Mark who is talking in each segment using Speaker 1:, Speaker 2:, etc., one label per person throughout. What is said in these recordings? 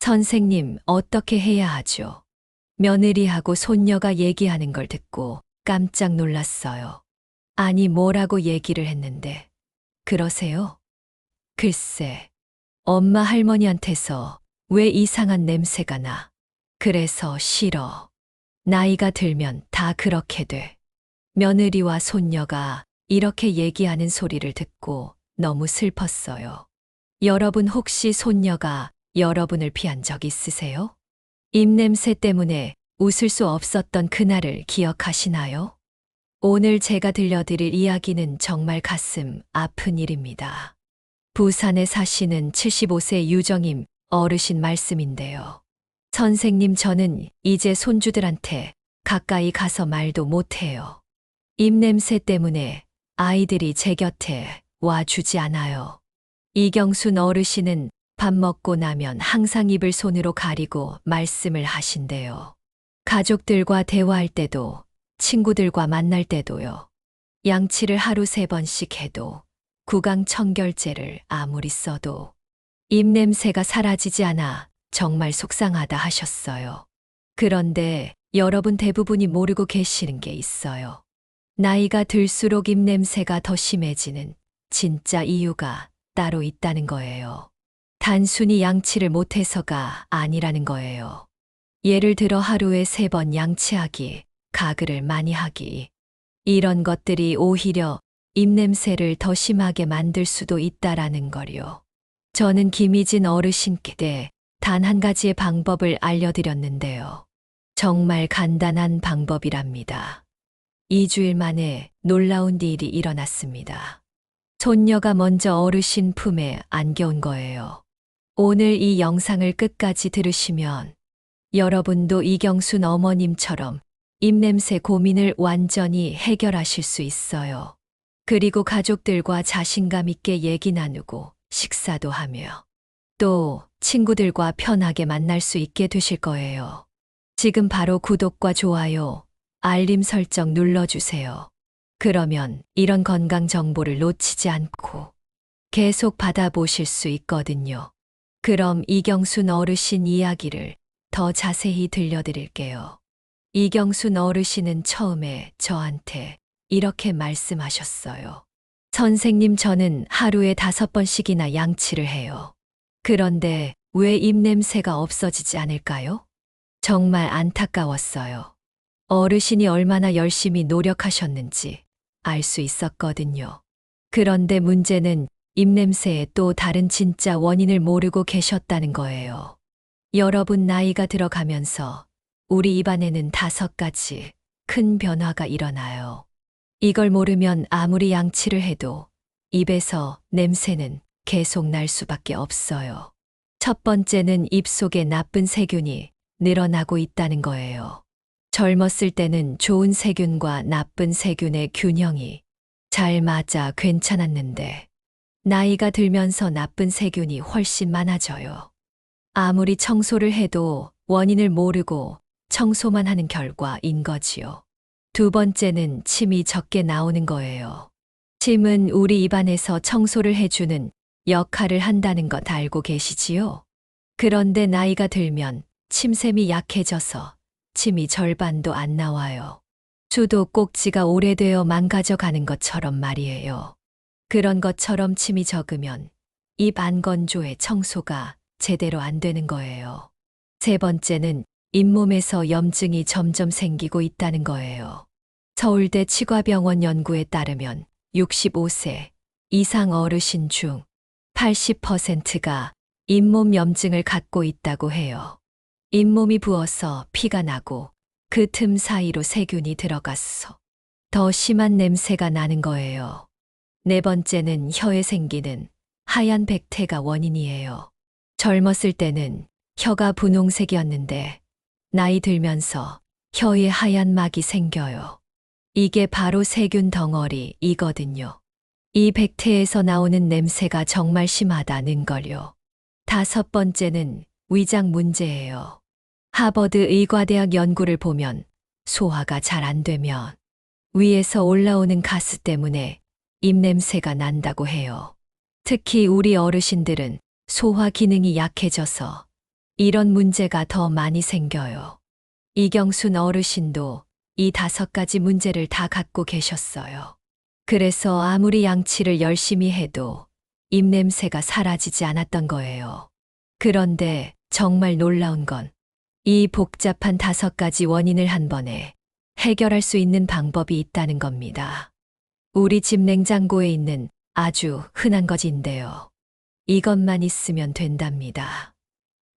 Speaker 1: 선생님, 어떻게 해야 하죠? 며느리하고 손녀가 얘기하는 걸 듣고 깜짝 놀랐어요. 아니, 뭐라고 얘기를 했는데. 그러세요? 글쎄, 엄마 할머니한테서 왜 이상한 냄새가 나. 그래서 싫어. 나이가 들면 다 그렇게 돼. 며느리와 손녀가 이렇게 얘기하는 소리를 듣고 너무 슬펐어요. 여러분 혹시 손녀가 여러분을 피한 적 있으세요? 입냄새 때문에 웃을 수 없었던 그날을 기억하시나요? 오늘 제가 들려드릴 이야기는 정말 가슴 아픈 일입니다. 부산에 사시는 75세 유정임 어르신 말씀인데요. 선생님, 저는 이제 손주들한테 가까이 가서 말도 못해요. 입냄새 때문에 아이들이 제 곁에 와주지 않아요. 이경순 어르신은 밥 먹고 나면 항상 입을 손으로 가리고 말씀을 하신대요. 가족들과 대화할 때도, 친구들과 만날 때도요. 양치를 하루 3번씩 해도, 구강청결제를 아무리 써도 입냄새가 사라지지 않아 정말 속상하다 하셨어요. 그런데 여러분 대부분이 모르고 계시는 게 있어요. 나이가 들수록 입냄새가 더 심해지는 진짜 이유가 따로 있다는 거예요. 단순히 양치를 못해서가 아니라는 거예요. 예를 들어 하루에 3번 양치하기, 가글을 많이 하기. 이런 것들이 오히려 입냄새를 더 심하게 만들 수도 있다라는 거요. 저는 김희진 어르신께 단 한 가지의 방법을 알려드렸는데요. 정말 간단한 방법이랍니다. 2주일 만에 놀라운 일이 일어났습니다. 손녀가 먼저 어르신 품에 안겨온 거예요. 오늘 이 영상을 끝까지 들으시면 여러분도 이경순 어머님처럼 입냄새 고민을 완전히 해결하실 수 있어요. 그리고 가족들과 자신감 있게 얘기 나누고 식사도 하며 또 친구들과 편하게 만날 수 있게 되실 거예요. 지금 바로 구독과 좋아요, 알림 설정 눌러주세요. 그러면 이런 건강 정보를 놓치지 않고 계속 받아보실 수 있거든요. 그럼 이경순 어르신 이야기를 더 자세히 들려드릴게요. 이경순 어르신은 처음에 저한테 이렇게 말씀하셨어요. 선생님, 저는 하루에 5번씩이나 양치를 해요. 그런데 왜 입냄새가 없어지지 않을까요? 정말 안타까웠어요. 어르신이 얼마나 열심히 노력하셨는지 알 수 있었거든요. 그런데 문제는 입냄새의 또 다른 진짜 원인을 모르고 계셨다는 거예요. 여러분, 나이가 들어가면서 우리 입안에는 5가지 큰 변화가 일어나요. 이걸 모르면 아무리 양치를 해도 입에서 냄새는 계속 날 수밖에 없어요. 첫 번째는 입속에 나쁜 세균이 늘어나고 있다는 거예요. 젊었을 때는 좋은 세균과 나쁜 세균의 균형이 잘 맞아 괜찮았는데 나이가 들면서 나쁜 세균이 훨씬 많아져요. 아무리 청소를 해도 원인을 모르고 청소만 하는 결과인 거지요. 두 번째는 침이 적게 나오는 거예요. 침은 우리 입안에서 청소를 해주는 역할을 한다는 것 알고 계시지요? 그런데 나이가 들면 침샘이 약해져서 침이 절반도 안 나와요. 수도 꼭지가 오래되어 망가져 가는 것처럼 말이에요. 그런 것처럼 침이 적으면 입 안건조의 청소가 제대로 안 되는 거예요. 세 번째는 잇몸에서 염증이 점점 생기고 있다는 거예요. 서울대 치과병원 연구에 따르면 65세 이상 어르신 중 80%가 잇몸 염증을 갖고 있다고 해요. 잇몸이 부어서 피가 나고 그 틈 사이로 세균이 들어갔어 더 심한 냄새가 나는 거예요. 네 번째는 혀에 생기는 하얀 백태가 원인이에요. 젊었을 때는 혀가 분홍색이었는데 나이 들면서 혀에 하얀 막이 생겨요. 이게 바로 세균 덩어리이거든요. 이 백태에서 나오는 냄새가 정말 심하다는 걸요. 다섯 번째는 위장 문제예요. 하버드 의과대학 연구를 보면 소화가 잘 안 되면 위에서 올라오는 가스 때문에 입냄새가 난다고 해요. 특히 우리 어르신들은 소화 기능이 약해져서 이런 문제가 더 많이 생겨요. 이경순 어르신도 이 5가지 문제를 다 갖고 계셨어요. 그래서 아무리 양치를 열심히 해도 입냄새가 사라지지 않았던 거예요. 그런데 정말 놀라운 건 이 복잡한 5가지 원인을 한 번에 해결할 수 있는 방법이 있다는 겁니다. 우리 집 냉장고에 있는 아주 흔한 것인데요. 이것만 있으면 된답니다.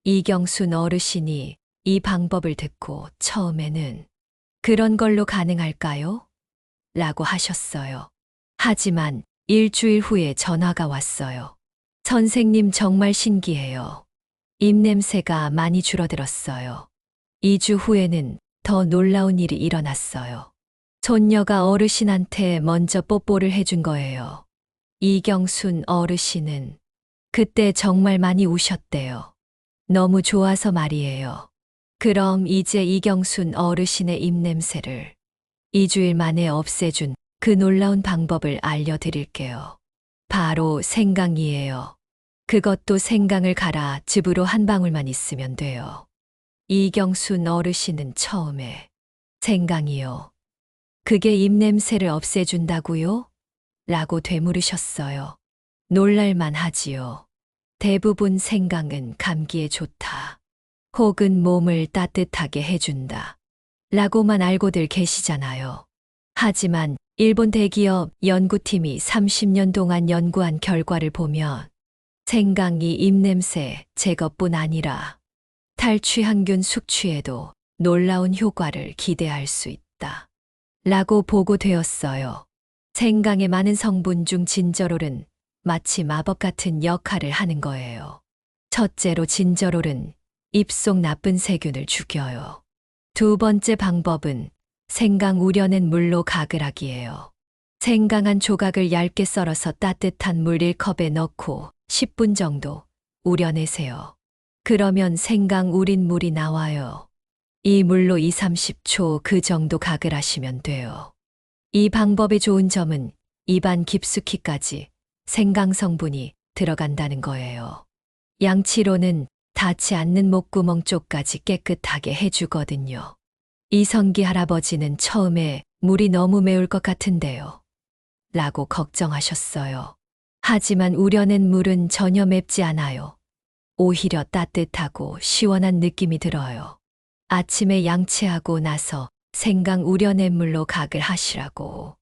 Speaker 1: 이경순 어르신이 이 방법을 듣고 처음에는 그런 걸로 가능할까요? 라고 하셨어요. 하지만 일주일 후에 전화가 왔어요. 선생님 정말 신기해요. 입냄새가 많이 줄어들었어요. 2주 후에는 더 놀라운 일이 일어났어요. 손녀가 어르신한테 먼저 뽀뽀를 해준 거예요. 이경순 어르신은 그때 정말 많이 우셨대요. 너무 좋아서 말이에요. 그럼 이제 이경순 어르신의 입냄새를 2주일 만에 없애준 그 놀라운 방법을 알려드릴게요. 바로 생강이에요. 그것도 생강을 갈아 즙으로 한 방울만 있으면 돼요. 이경순 어르신은 처음에 생강이요. 그게 입냄새를 없애준다고요? 라고 되물으셨어요. 놀랄만 하지요. 대부분 생강은 감기에 좋다. 혹은 몸을 따뜻하게 해준다. 라고만 알고들 계시잖아요. 하지만 일본 대기업 연구팀이 30년 동안 연구한 결과를 보면 생강이 입냄새 제거뿐 아니라 탈취항균 숙취에도 놀라운 효과를 기대할 수 있다. 라고 보고되었어요. 생강의 많은 성분 중 진저롤은 마치 마법 같은 역할을 하는 거예요. 첫째로 진저롤은 입속 나쁜 세균을 죽여요. 두 번째 방법은 생강 우려낸 물로 가글 하기예요. 생강 한 조각을 얇게 썰어서 따뜻한 물 1컵에 넣고 10분 정도 우려내세요. 그러면 생강 우린 물이 나와요. 이 물로 2, 30초 그 정도 가글 하시면 돼요. 이 방법의 좋은 점은 입안 깊숙이까지 생강 성분이 들어간다는 거예요. 양치로는 닿지 않는 목구멍 쪽까지 깨끗하게 해주거든요. 이성기 할아버지는 처음에 물이 너무 매울 것 같은데요. 라고 걱정하셨어요. 하지만 우려낸 물은 전혀 맵지 않아요. 오히려 따뜻하고 시원한 느낌이 들어요. 아침에 양치하고 나서 생강 우려낸 물로 가글 하시라고.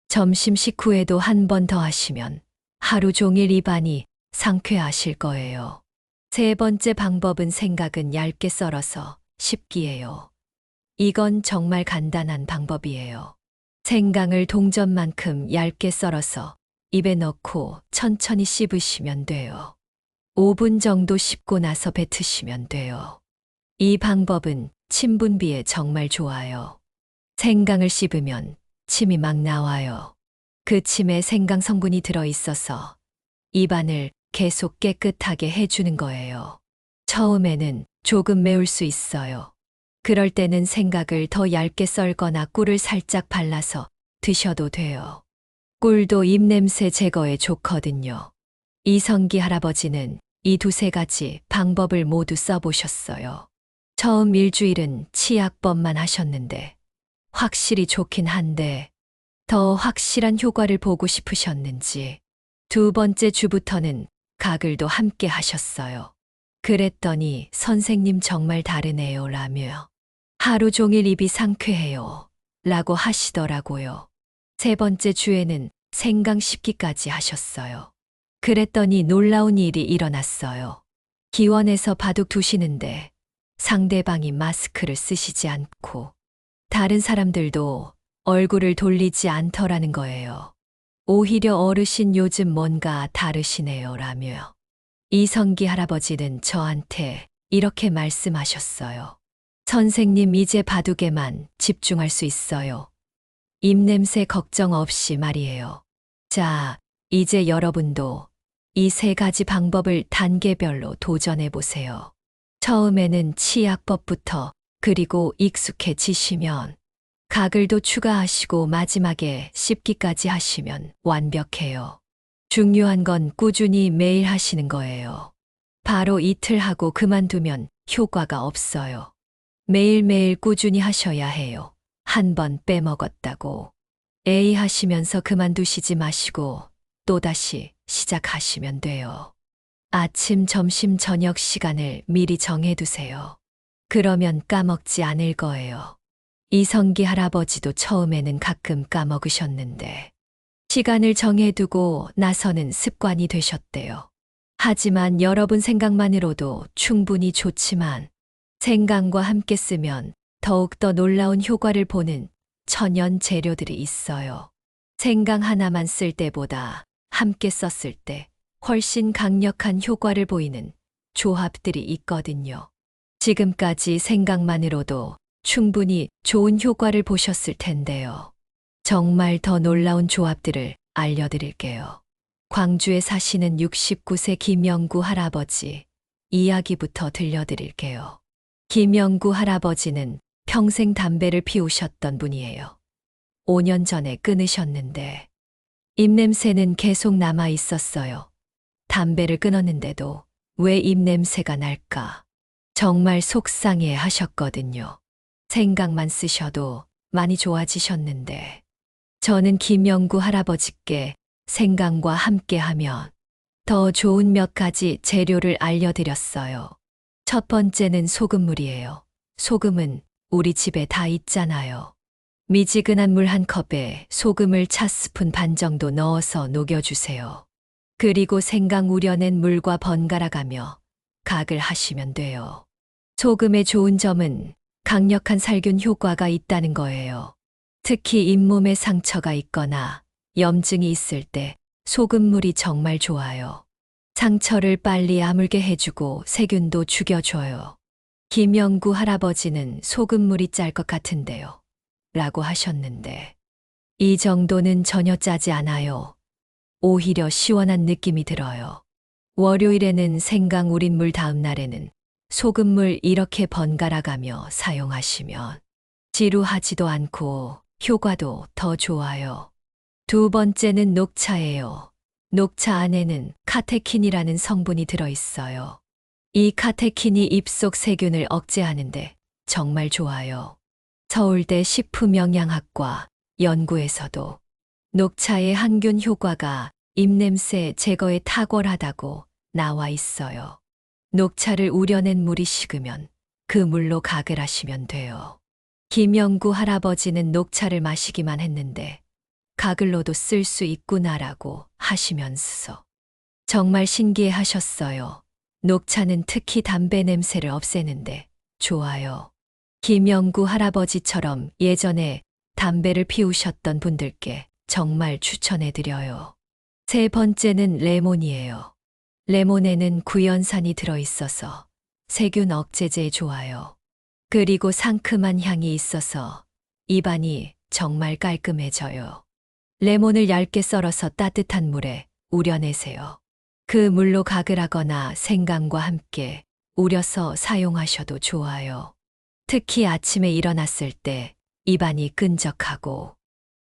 Speaker 1: 점심 식후에도 한 번 더 하시면 하루 종일 입안이 상쾌하실 거예요. 세 번째 방법은 생강은 얇게 썰어서 씹기예요. 이건 정말 간단한 방법이에요. 생강을 동전만큼 얇게 썰어서 입에 넣고 천천히 씹으시면 돼요. 5분 정도 씹고 나서 뱉으시면 돼요. 이 방법은 침 분비에 정말 좋아요. 생강을 씹으면 침이 막 나와요. 그 침에 생강 성분이 들어있어서 입안을 계속 깨끗하게 해주는 거예요. 처음에는 조금 매울 수 있어요. 그럴 때는 생강을 더 얇게 썰거나 꿀을 살짝 발라서 드셔도 돼요. 꿀도 입냄새 제거에 좋거든요. 이성기 할아버지는 이 2-3가지 방법을 모두 써보셨어요. 처음 일주일은 치약법만 하셨는데 확실히 좋긴 한데 더 확실한 효과를 보고 싶으셨는지 2번째 주부터는 가글도 함께 하셨어요. 그랬더니 선생님 정말 다르네요 라며 하루 종일 입이 상쾌해요 라고 하시더라고요. 3번째 주에는 생강 씹기까지 하셨어요. 그랬더니 놀라운 일이 일어났어요. 기원에서 바둑 두시는데 상대방이 마스크를 쓰시지 않고 다른 사람들도 얼굴을 돌리지 않더라는 거예요. 오히려 어르신 요즘 뭔가 다르시네요 라며 이성기 할아버지는 저한테 이렇게 말씀하셨어요. 선생님 이제 바둑에만 집중할 수 있어요. 입냄새 걱정 없이 말이에요. 자, 이제 여러분도 이 3가지 방법을 단계별로 도전해 보세요. 처음에는 치약법부터 그리고 익숙해지시면 가글도 추가하시고 마지막에 씹기까지 하시면 완벽해요. 중요한 건 꾸준히 매일 하시는 거예요. 바로 이틀 하고 그만두면 효과가 없어요. 매일매일 꾸준히 하셔야 해요. 한 번 빼먹었다고 에이 하시면서 그만두시지 마시고 또다시 시작하시면 돼요. 아침, 점심, 저녁 시간을 미리 정해두세요. 그러면 까먹지 않을 거예요. 이성기 할아버지도 처음에는 가끔 까먹으셨는데 시간을 정해두고 나서는 습관이 되셨대요. 하지만 여러분 생각만으로도 충분히 좋지만 생강과 함께 쓰면 더욱더 놀라운 효과를 보는 천연 재료들이 있어요. 생강 하나만 쓸 때보다 함께 썼을 때 훨씬 강력한 효과를 보이는 조합들이 있거든요. 지금까지 생강만으로도 충분히 좋은 효과를 보셨을 텐데요. 정말 더 놀라운 조합들을 알려드릴게요. 광주에 사시는 69세 김영구 할아버지 이야기부터 들려드릴게요. 김영구 할아버지는 평생 담배를 피우셨던 분이에요. 5년 전에 끊으셨는데 입냄새는 계속 남아 있었어요. 담배를 끊었는데도 왜 입냄새가 날까? 정말 속상해 하셨거든요. 생각만 쓰셔도 많이 좋아지셨는데 저는 김영구 할아버지께 생강과 함께 하면 더 좋은 몇 가지 재료를 알려드렸어요. 첫 번째는 소금물이에요. 소금은 우리 집에 다 있잖아요. 미지근한 물 한 컵에 소금을 차스푼 반 정도 넣어서 녹여주세요. 그리고 생강 우려낸 물과 번갈아가며 각을 하시면 돼요. 소금의 좋은 점은 강력한 살균 효과가 있다는 거예요. 특히 잇몸에 상처가 있거나 염증이 있을 때 소금물이 정말 좋아요. 상처를 빨리 아물게 해주고 세균도 죽여줘요. 김영구 할아버지는 소금물이 짤 것 같은데요. 라고 하셨는데 이 정도는 전혀 짜지 않아요. 오히려 시원한 느낌이 들어요. 월요일에는 생강 우린 물 다음 날에는 소금물 이렇게 번갈아가며 사용하시면 지루하지도 않고 효과도 더 좋아요. 두 번째는 녹차예요. 녹차 안에는 카테킨이라는 성분이 들어있어요. 이 카테킨이 입속 세균을 억제하는데 정말 좋아요. 서울대 식품영양학과 연구에서도 녹차의 항균 효과가 입냄새 제거에 탁월하다고 나와 있어요. 녹차를 우려낸 물이 식으면 그 물로 각을 하시면 돼요. 김영구 할아버지는 녹차를 마시기만 했는데 가글로도 쓸 수 있구나라고 하시면서 정말 신기해 하셨어요. 녹차는 특히 담배 냄새를 없애는데 좋아요. 김영구 할아버지처럼 예전에 담배를 피우셨던 분들께 정말 추천해드려요. 세 번째는 레몬이에요. 레몬에는 구연산이 들어있어서 세균 억제제에 좋아요. 그리고 상큼한 향이 있어서 입안이 정말 깔끔해져요. 레몬을 얇게 썰어서 따뜻한 물에 우려내세요. 그 물로 각을 하거나 생강과 함께 우려서 사용하셔도 좋아요. 특히 아침에 일어났을 때 입안이 끈적하고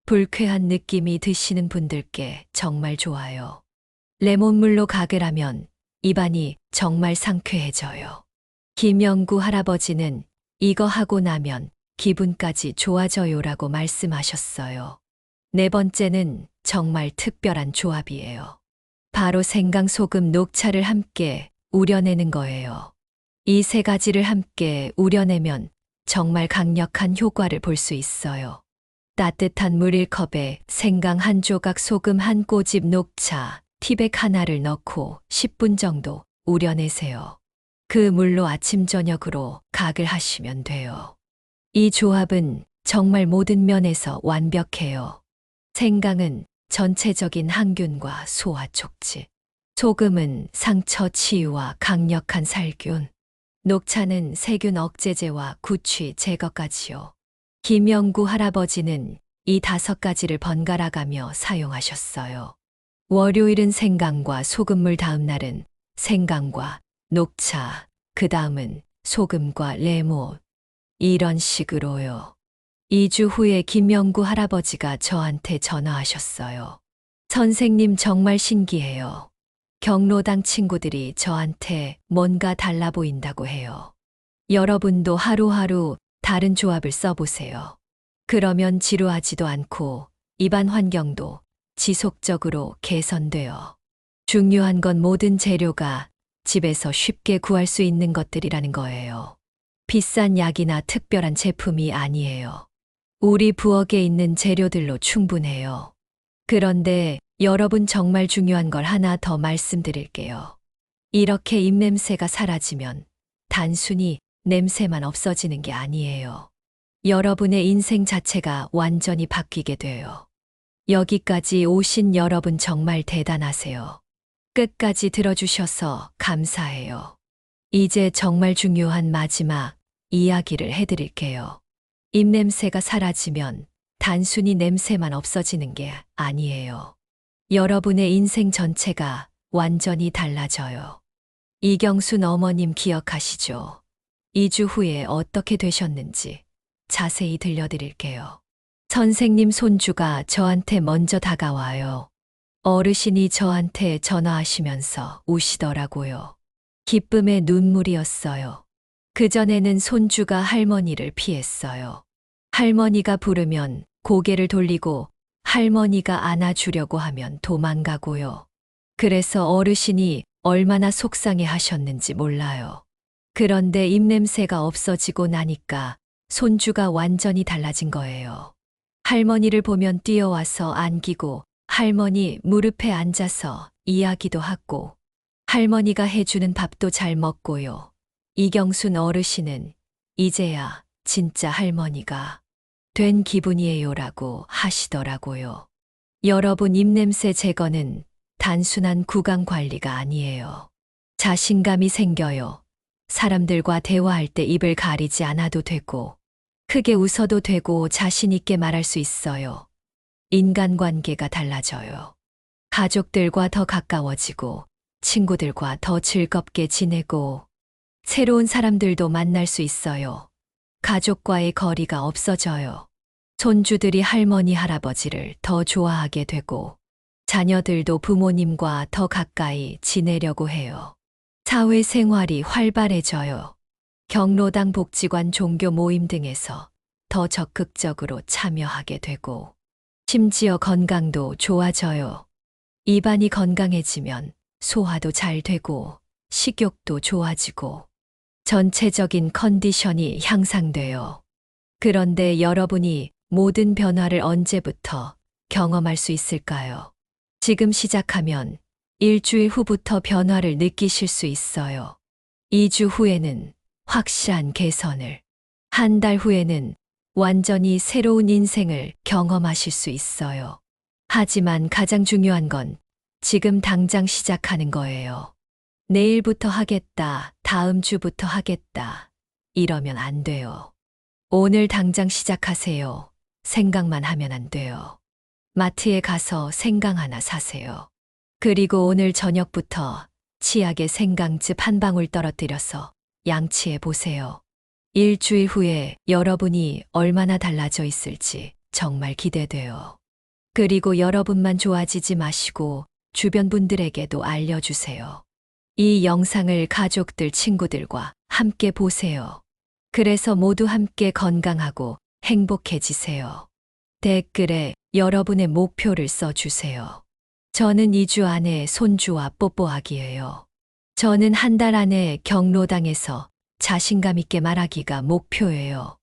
Speaker 1: 불쾌한 느낌이 드시는 분들께 정말 좋아요. 레몬물로 각을 하면 입안이 정말 상쾌해져요. 김영구 할아버지는 이거 하고 나면 기분까지 좋아져요라고 말씀하셨어요. 네 번째는 정말 특별한 조합이에요. 바로 생강, 소금, 녹차를 함께 우려내는 거예요. 이 세 가지를 함께 우려내면 정말 강력한 효과를 볼 수 있어요. 따뜻한 물 1컵에 생강 한 조각, 소금 한 꼬집, 녹차 티백 하나를 넣고 10분 정도 우려내세요. 그 물로 아침 저녁으로 각을 하시면 돼요. 이 조합은 정말 모든 면에서 완벽해요. 생강은 전체적인 항균과 소화 촉진, 소금은 상처 치유와 강력한 살균, 녹차는 세균 억제제와 구취 제거까지요. 김영구 할아버지는 이 5가지를 번갈아가며 사용하셨어요. 월요일은 생강과 소금물, 다음 날은 생강과 녹차, 그 다음은 소금과 레몬. 이런 식으로요. 2주 후에 김영구 할아버지가 저한테 전화하셨어요. 선생님 정말 신기해요. 경로당 친구들이 저한테 뭔가 달라 보인다고 해요. 여러분도 하루하루 다른 조합을 써보세요. 그러면 지루하지도 않고 입안 환경도 지속적으로 개선돼요. 중요한 건 모든 재료가 집에서 쉽게 구할 수 있는 것들이라는 거예요. 비싼 약이나 특별한 제품이 아니에요. 우리 부엌에 있는 재료들로 충분해요. 그런데 여러분 정말 중요한 걸 하나 더 말씀드릴게요. 이렇게 입냄새가 사라지면 단순히 냄새만 없어지는 게 아니에요. 여러분의 인생 자체가 완전히 바뀌게 돼요. 여기까지 오신 여러분 정말 대단하세요. 끝까지 들어주셔서 감사해요. 이제 정말 중요한 마지막 이야기를 해드릴게요. 입냄새가 사라지면 단순히 냄새만 없어지는 게 아니에요. 여러분의 인생 전체가 완전히 달라져요. 이경순 어머님 기억하시죠? 2주 후에 어떻게 되셨는지 자세히 들려드릴게요. 선생님 손주가 저한테 먼저 다가와요. 어르신이 저한테 전화하시면서 우시더라고요. 기쁨의 눈물이었어요. 그전에는 손주가 할머니를 피했어요. 할머니가 부르면 고개를 돌리고 할머니가 안아주려고 하면 도망가고요. 그래서 어르신이 얼마나 속상해 하셨는지 몰라요. 그런데 입냄새가 없어지고 나니까 손주가 완전히 달라진 거예요. 할머니를 보면 뛰어와서 안기고 할머니 무릎에 앉아서 이야기도 하고 할머니가 해주는 밥도 잘 먹고요. 이경순 어르신은 이제야 진짜 할머니가 된 기분이에요라고 하시더라고요. 여러분, 입냄새 제거는 단순한 구강 관리가 아니에요. 자신감이 생겨요. 사람들과 대화할 때 입을 가리지 않아도 되고 크게 웃어도 되고 자신 있게 말할 수 있어요. 인간관계가 달라져요. 가족들과 더 가까워지고 친구들과 더 즐겁게 지내고 새로운 사람들도 만날 수 있어요. 가족과의 거리가 없어져요. 손주들이 할머니, 할아버지를 더 좋아하게 되고 자녀들도 부모님과 더 가까이 지내려고 해요. 사회생활이 활발해져요. 경로당, 복지관, 종교 모임 등에서 더 적극적으로 참여하게 되고 심지어 건강도 좋아져요. 입안이 건강해지면 소화도 잘 되고 식욕도 좋아지고 전체적인 컨디션이 향상돼요. 그런데 여러분이 모든 변화를 언제부터 경험할 수 있을까요? 지금 시작하면 일주일 후부터 변화를 느끼실 수 있어요. 2주 후에는 확실한 개선을, 한 달 후에는 완전히 새로운 인생을 경험하실 수 있어요. 하지만 가장 중요한 건 지금 당장 시작하는 거예요. 내일부터 하겠다, 다음 주부터 하겠다, 이러면 안 돼요. 오늘 당장 시작하세요. 생각만 하면 안 돼요. 마트에 가서 생강 하나 사세요. 그리고 오늘 저녁부터 치약에 생강즙 한 방울 떨어뜨려서 양치해 보세요. 일주일 후에 여러분이 얼마나 달라져 있을지 정말 기대돼요. 그리고 여러분만 좋아지지 마시고 주변 분들에게도 알려주세요. 이 영상을 가족들, 친구들과 함께 보세요. 그래서 모두 함께 건강하고 행복해지세요. 댓글에 여러분의 목표를 써주세요. 저는 2주 안에 손주와 뽀뽀하기예요. 저는 한 달 안에 경로당에서 자신감 있게 말하기가 목표예요.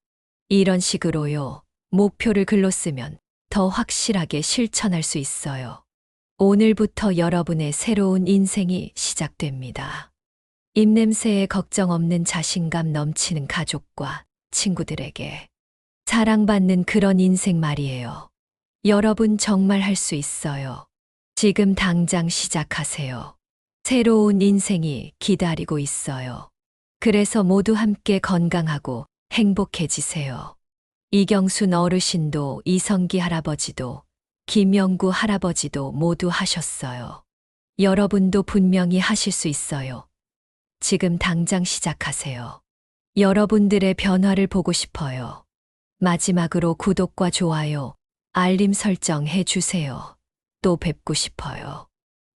Speaker 1: 이런 식으로요. 목표를 글로 쓰면 더 확실하게 실천할 수 있어요. 오늘부터 여러분의 새로운 인생이 시작됩니다. 입냄새에 걱정 없는 자신감 넘치는 가족과 친구들에게 사랑받는 그런 인생 말이에요. 여러분 정말 할 수 있어요. 지금 당장 시작하세요. 새로운 인생이 기다리고 있어요. 그래서 모두 함께 건강하고 행복해지세요. 이경순 어르신도 이성기 할아버지도 김영구 할아버지도 모두 하셨어요. 여러분도 분명히 하실 수 있어요. 지금 당장 시작하세요. 여러분들의 변화를 보고 싶어요. 마지막으로 구독과 좋아요, 알림 설정 해주세요. 또 뵙고 싶어요.